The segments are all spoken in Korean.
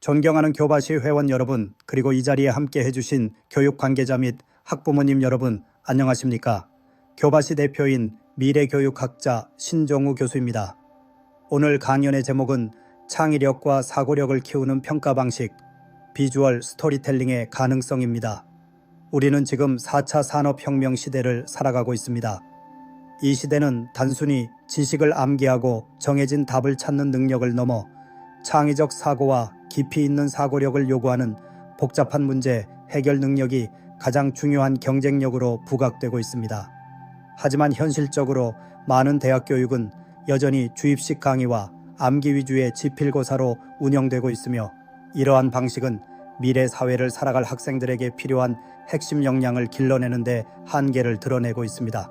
존경하는 교바시 회원 여러분, 그리고 이 자리에 함께 해주신 교육 관계자 및 학부모님 여러분, 안녕하십니까? 교바시 대표인 미래교육학자 신종우 교수입니다. 오늘 강연의 제목은 창의력과 사고력을 키우는 평가 방식, 비주얼 스토리텔링의 가능성입니다. 우리는 지금 4차 산업혁명 시대를 살아가고 있습니다. 이 시대는 단순히 지식을 암기하고 정해진 답을 찾는 능력을 넘어 창의적 사고와 깊이 있는 사고력을 요구하는 복잡한 문제 해결 능력이 가장 중요한 경쟁력으로 부각되고 있습니다. 하지만 현실적으로 많은 대학 교육은 여전히 주입식 강의와 암기 위주의 지필고사로 운영되고 있으며, 이러한 방식은 미래 사회를 살아갈 학생들에게 필요한 핵심 역량을 길러내는 데 한계를 드러내고 있습니다.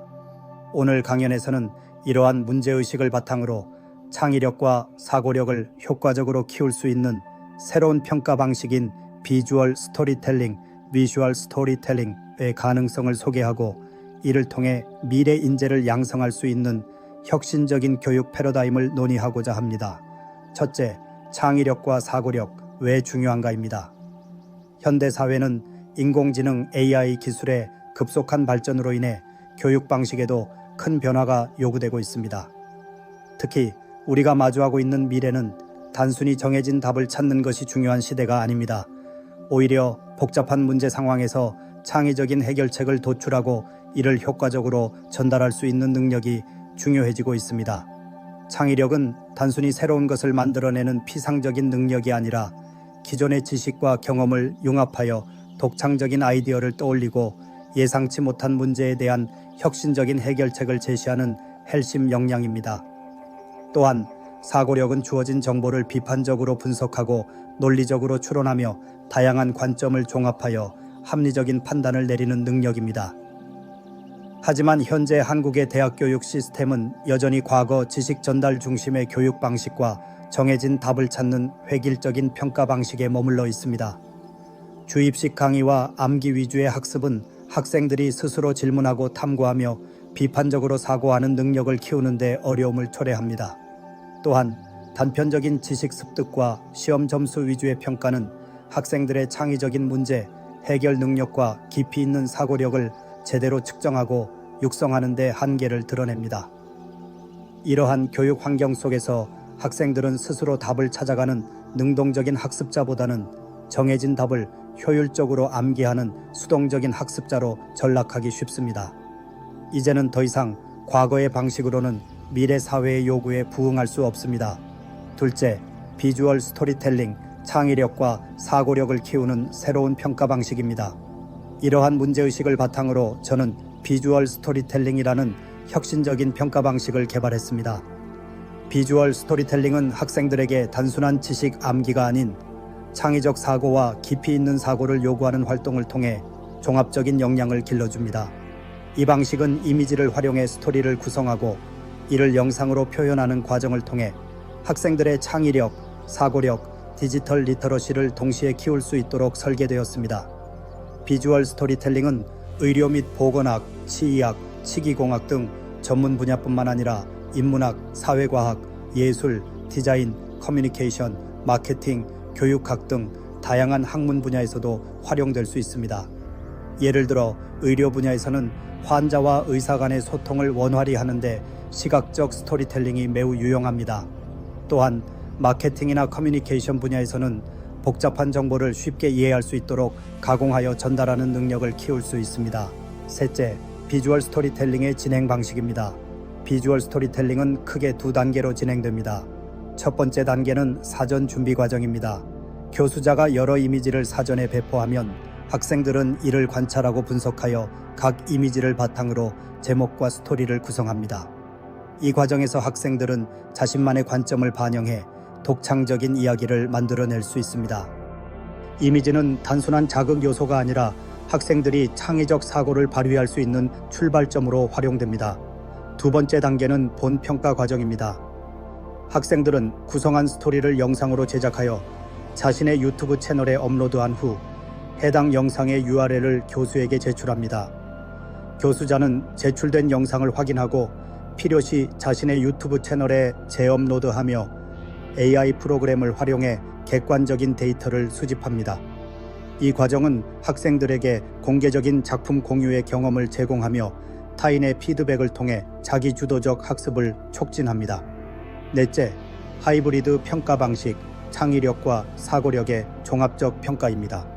오늘 강연에서는 이러한 문제의식을 바탕으로 창의력과 사고력을 효과적으로 키울 수 있는 새로운 평가 방식인 비주얼 스토리텔링, 비주얼 스토리텔링의 가능성을 소개하고, 이를 통해 미래 인재를 양성할 수 있는 혁신적인 교육 패러다임을 논의하고자 합니다. 첫째, 창의력과 사고력 왜 중요한가입니다. 현대 사회는 인공지능 AI 기술의 급속한 발전으로 인해 교육 방식에도 큰 변화가 요구되고 있습니다. 특히 우리가 마주하고 있는 미래는 단순히 정해진 답을 찾는 것이 중요한 시대가 아닙니다. 오히려 복잡한 문제 상황에서 창의적인 해결책을 도출하고 이를 효과적으로 전달할 수 있는 능력이 중요해지고 있습니다. 창의력은 단순히 새로운 것을 만들어내는 피상적인 능력이 아니라 기존의 지식과 경험을 융합하여 독창적인 아이디어를 떠올리고 예상치 못한 문제에 대한 혁신적인 해결책을 제시하는 헬심 역량입니다. 또한 사고력은 주어진 정보를 비판적으로 분석하고 논리적으로 추론하며 다양한 관점을 종합하여 합리적인 판단을 내리는 능력입니다. 하지만 현재 한국의 대학 교육 시스템은 여전히 과거 지식 전달 중심의 교육 방식과 정해진 답을 찾는 획일적인 평가 방식에 머물러 있습니다. 주입식 강의와 암기 위주의 학습은 학생들이 스스로 질문하고 탐구하며 비판적으로 사고하는 능력을 키우는 데 어려움을 초래합니다. 또한 단편적인 지식 습득과 시험 점수 위주의 평가는 학생들의 창의적인 문제 해결 능력과 깊이 있는 사고력을 제대로 측정하고 육성하는 데 한계를 드러냅니다. 이러한 교육 환경 속에서 학생들은 스스로 답을 찾아가는 능동적인 학습자보다는 정해진 답을 효율적으로 암기하는 수동적인 학습자로 전락하기 쉽습니다. 이제는 더 이상 과거의 방식으로는 미래 사회의 요구에 부응할 수 없습니다. 둘째, 비주얼 스토리텔링, 창의력과 사고력을 키우는 새로운 평가 방식입니다. 이러한 문제의식을 바탕으로 저는 비주얼 스토리텔링이라는 혁신적인 평가 방식을 개발했습니다. 비주얼 스토리텔링은 학생들에게 단순한 지식 암기가 아닌 창의적 사고와 깊이 있는 사고를 요구하는 활동을 통해 종합적인 역량을 길러줍니다. 이 방식은 이미지를 활용해 스토리를 구성하고 이를 영상으로 표현하는 과정을 통해 학생들의 창의력, 사고력, 디지털 리터러시를 동시에 키울 수 있도록 설계되었습니다. 비주얼 스토리텔링은 의료 및 보건학, 치의학, 치기공학 등 전문 분야뿐만 아니라 인문학, 사회과학, 예술, 디자인, 커뮤니케이션, 마케팅, 교육학 등 다양한 학문 분야에서도 활용될 수 있습니다. 예를 들어 의료 분야에서는 환자와 의사 간의 소통을 원활히 하는데 시각적 스토리텔링이 매우 유용합니다. 또한 마케팅이나 커뮤니케이션 분야에서는 복잡한 정보를 쉽게 이해할 수 있도록 가공하여 전달하는 능력을 키울 수 있습니다. 셋째, 비주얼 스토리텔링의 진행 방식입니다. 비주얼 스토리텔링은 크게 두 단계로 진행됩니다. 첫 번째 단계는 사전 준비 과정입니다. 교수자가 여러 이미지를 사전에 배포하면 학생들은 이를 관찰하고 분석하여 각 이미지를 바탕으로 제목과 스토리를 구성합니다. 이 과정에서 학생들은 자신만의 관점을 반영해 독창적인 이야기를 만들어낼 수 있습니다. 이미지는 단순한 자극 요소가 아니라 학생들이 창의적 사고를 발휘할 수 있는 출발점으로 활용됩니다. 두 번째 단계는 본평가 과정입니다. 학생들은 구성한 스토리를 영상으로 제작하여 자신의 유튜브 채널에 업로드한 후 해당 영상의 URL을 교수에게 제출합니다. 교수자는 제출된 영상을 확인하고 필요시 자신의 유튜브 채널에 재업로드하며 AI 프로그램을 활용해 객관적인 데이터를 수집합니다. 이 과정은 학생들에게 공개적인 작품 공유의 경험을 제공하며 타인의 피드백을 통해 자기주도적 학습을 촉진합니다. 넷째, 하이브리드 평가 방식, 창의력과 사고력의 종합적 평가입니다.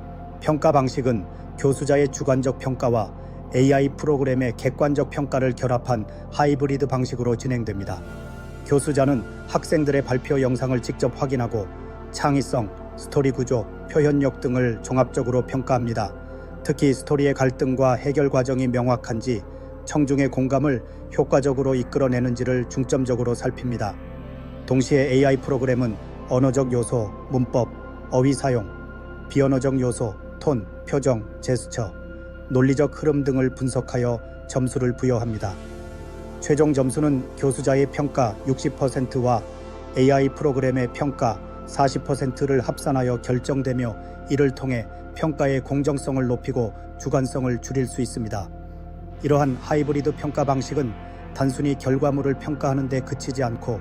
평가 방식은 교수자의 주관적 평가와 AI 프로그램의 객관적 평가를 결합한 하이브리드 방식으로 진행됩니다. 교수자는 학생들의 발표 영상을 직접 확인하고 창의성, 스토리 구조, 표현력 등을 종합적으로 평가합니다. 특히 스토리의 갈등과 해결 과정이 명확한지, 청중의 공감을 효과적으로 이끌어내는지를 중점적으로 살핍니다. 동시에 AI 프로그램은 언어적 요소, 문법, 어휘 사용, 비언어적 요소, 톤, 표정, 제스처, 논리적 흐름 등을 분석하여 점수를 부여합니다. 최종 점수는 교수자의 평가 60%와 AI 프로그램의 평가 40%를 합산하여 결정되며, 이를 통해 평가의 공정성을 높이고 주관성을 줄일 수 있습니다. 이러한 하이브리드 평가 방식은 단순히 결과물을 평가하는 데 그치지 않고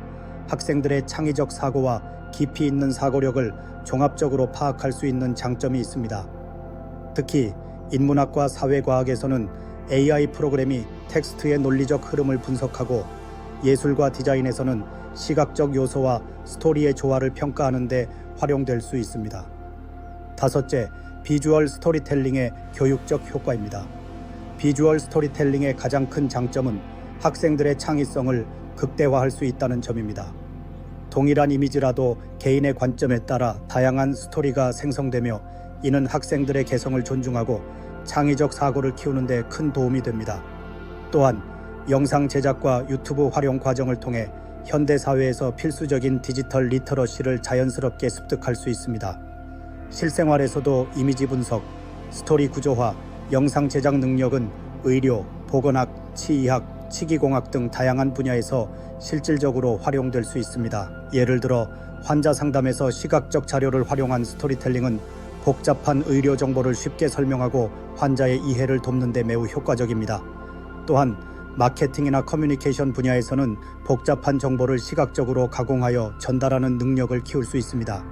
학생들의 창의적 사고와 깊이 있는 사고력을 종합적으로 파악할 수 있는 장점이 있습니다. 특히 인문학과 사회과학에서는 AI 프로그램이 텍스트의 논리적 흐름을 분석하고, 예술과 디자인에서는 시각적 요소와 스토리의 조화를 평가하는 데 활용될 수 있습니다. 다섯째, 비주얼 스토리텔링의 교육적 효과입니다. 비주얼 스토리텔링의 가장 큰 장점은 학생들의 창의성을 극대화할 수 있다는 점입니다. 동일한 이미지라도 개인의 관점에 따라 다양한 스토리가 생성되며, 이는 학생들의 개성을 존중하고 창의적 사고를 키우는 데 큰 도움이 됩니다. 또한 영상 제작과 유튜브 활용 과정을 통해 현대 사회에서 필수적인 디지털 리터러시를 자연스럽게 습득할 수 있습니다. 실생활에서도 이미지 분석, 스토리 구조화, 영상 제작 능력은 의료, 보건학, 치의학, 치기공학 등 다양한 분야에서 실질적으로 활용될 수 있습니다. 예를 들어 환자 상담에서 시각적 자료를 활용한 스토리텔링은 복잡한 의료 정보를 쉽게 설명하고 환자의 이해를 돕는 데 매우 효과적입니다. 또한 마케팅이나 커뮤니케이션 분야에서는 복잡한 정보를 시각적으로 가공하여 전달하는 능력을 키울 수 있습니다.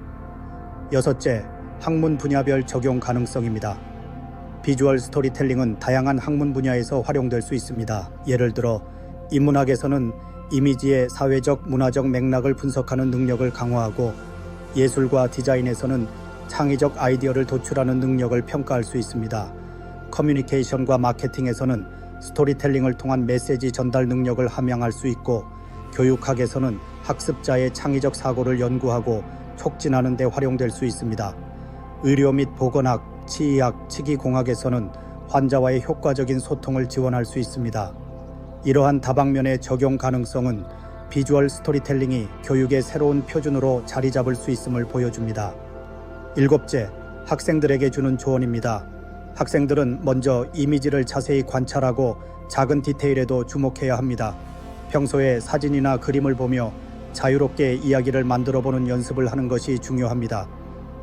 여섯째, 학문 분야별 적용 가능성입니다. 비주얼 스토리텔링은 다양한 학문 분야에서 활용될 수 있습니다. 예를 들어 인문학에서는 이미지의 사회적, 문화적 맥락을 분석하는 능력을 강화하고, 예술과 디자인에서는 창의적 아이디어를 도출하는 능력을 평가할 수 있습니다. 커뮤니케이션과 마케팅에서는 스토리텔링을 통한 메시지 전달 능력을 함양할 수 있고, 교육학에서는 학습자의 창의적 사고를 연구하고 촉진하는 데 활용될 수 있습니다. 의료 및 보건학, 치의학, 치기공학에서는 환자와의 효과적인 소통을 지원할 수 있습니다. 이러한 다방면의 적용 가능성은 비주얼 스토리텔링이 교육의 새로운 표준으로 자리 잡을 수 있음을 보여줍니다. 일곱째, 학생들에게 주는 조언입니다. 학생들은 먼저 이미지를 자세히 관찰하고 작은 디테일에도 주목해야 합니다. 평소에 사진이나 그림을 보며 자유롭게 이야기를 만들어보는 연습을 하는 것이 중요합니다.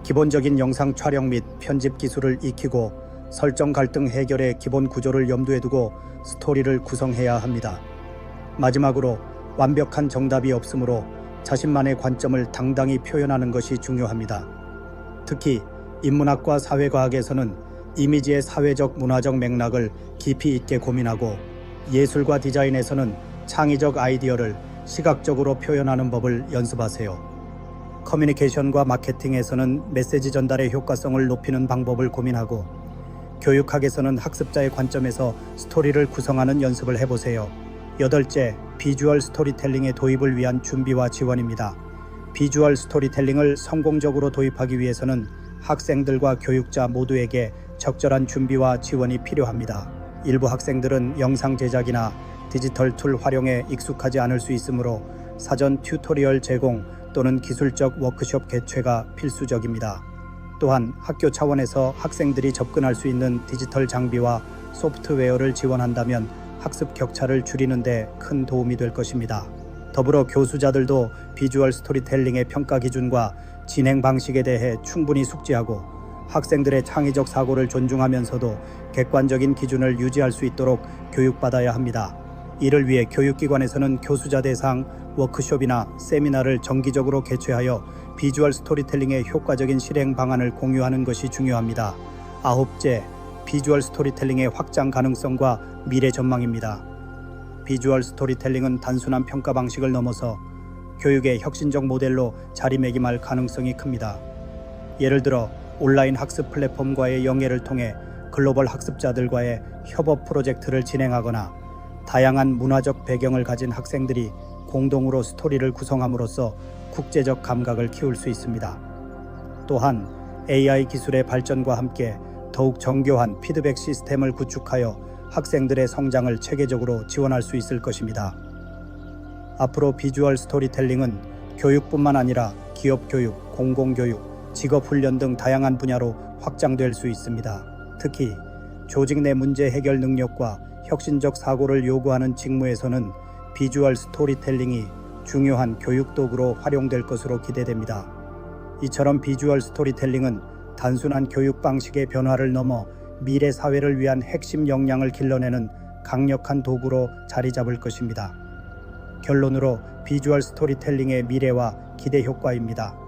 기본적인 영상 촬영 및 편집 기술을 익히고 설정 갈등 해결의 기본 구조를 염두에 두고 스토리를 구성해야 합니다. 마지막으로 완벽한 정답이 없으므로 자신만의 관점을 당당히 표현하는 것이 중요합니다. 특히 인문학과 사회과학에서는 이미지의 사회적 문화적 맥락을 깊이 있게 고민하고, 예술과 디자인에서는 창의적 아이디어를 시각적으로 표현하는 법을 연습하세요. 커뮤니케이션과 마케팅에서는 메시지 전달의 효과성을 높이는 방법을 고민하고, 교육학에서는 학습자의 관점에서 스토리를 구성하는 연습을 해보세요. 여덟째, 비주얼 스토리텔링의 도입을 위한 준비와 지원입니다. 비주얼 스토리텔링을 성공적으로 도입하기 위해서는 학생들과 교육자 모두에게 적절한 준비와 지원이 필요합니다. 일부 학생들은 영상 제작이나 디지털 툴 활용에 익숙하지 않을 수 있으므로 사전 튜토리얼 제공 또는 기술적 워크숍 개최가 필수적입니다. 또한 학교 차원에서 학생들이 접근할 수 있는 디지털 장비와 소프트웨어를 지원한다면 학습 격차를 줄이는 데 큰 도움이 될 것입니다. 더불어 교수자들도 비주얼 스토리텔링의 평가 기준과 진행 방식에 대해 충분히 숙지하고 학생들의 창의적 사고를 존중하면서도 객관적인 기준을 유지할 수 있도록 교육받아야 합니다. 이를 위해 교육기관에서는 교수자 대상 워크숍이나 세미나를 정기적으로 개최하여 비주얼 스토리텔링의 효과적인 실행 방안을 공유하는 것이 중요합니다. 아홉째, 비주얼 스토리텔링의 확장 가능성과 미래 전망입니다. 비주얼 스토리텔링은 단순한 평가 방식을 넘어서 교육의 혁신적 모델로 자리매김할 가능성이 큽니다. 예를 들어 온라인 학습 플랫폼과의 연계를 통해 글로벌 학습자들과의 협업 프로젝트를 진행하거나 다양한 문화적 배경을 가진 학생들이 공동으로 스토리를 구성함으로써 국제적 감각을 키울 수 있습니다. 또한 AI 기술의 발전과 함께 더욱 정교한 피드백 시스템을 구축하여 학생들의 성장을 체계적으로 지원할 수 있을 것입니다. 앞으로 비주얼 스토리텔링은 교육뿐만 아니라 기업 교육, 공공교육, 직업훈련 등 다양한 분야로 확장될 수 있습니다. 특히 조직 내 문제 해결 능력과 혁신적 사고를 요구하는 직무에서는 비주얼 스토리텔링이 중요한 교육 도구로 활용될 것으로 기대됩니다. 이처럼 비주얼 스토리텔링은 단순한 교육 방식의 변화를 넘어 미래 사회를 위한 핵심 역량을 길러내는 강력한 도구로 자리 잡을 것입니다. 결론으로 비주얼 스토리텔링의 미래와 기대 효과입니다.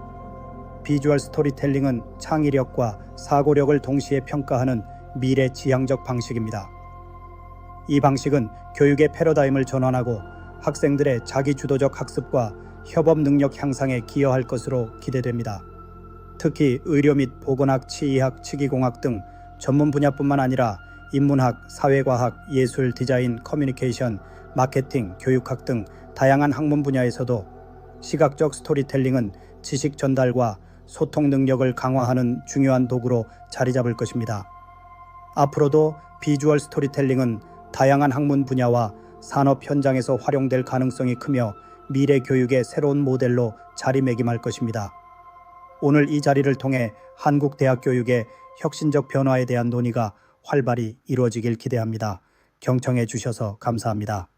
비주얼 스토리텔링은 창의력과 사고력을 동시에 평가하는 미래 지향적 방식입니다. 이 방식은 교육의 패러다임을 전환하고 학생들의 자기주도적 학습과 협업 능력 향상에 기여할 것으로 기대됩니다. 특히 의료 및 보건학, 치의학, 치기공학 등 전문 분야뿐만 아니라 인문학, 사회과학, 예술, 디자인, 커뮤니케이션, 마케팅, 교육학 등 다양한 학문 분야에서도 시각적 스토리텔링은 지식 전달과 소통 능력을 강화하는 중요한 도구로 자리 잡을 것입니다. 앞으로도 비주얼 스토리텔링은 다양한 학문 분야와 산업 현장에서 활용될 가능성이 크며 미래 교육의 새로운 모델로 자리매김할 것입니다. 오늘 이 자리를 통해 한국 대학 교육의 혁신적 변화에 대한 논의가 활발히 이루어지길 기대합니다. 경청해 주셔서 감사합니다.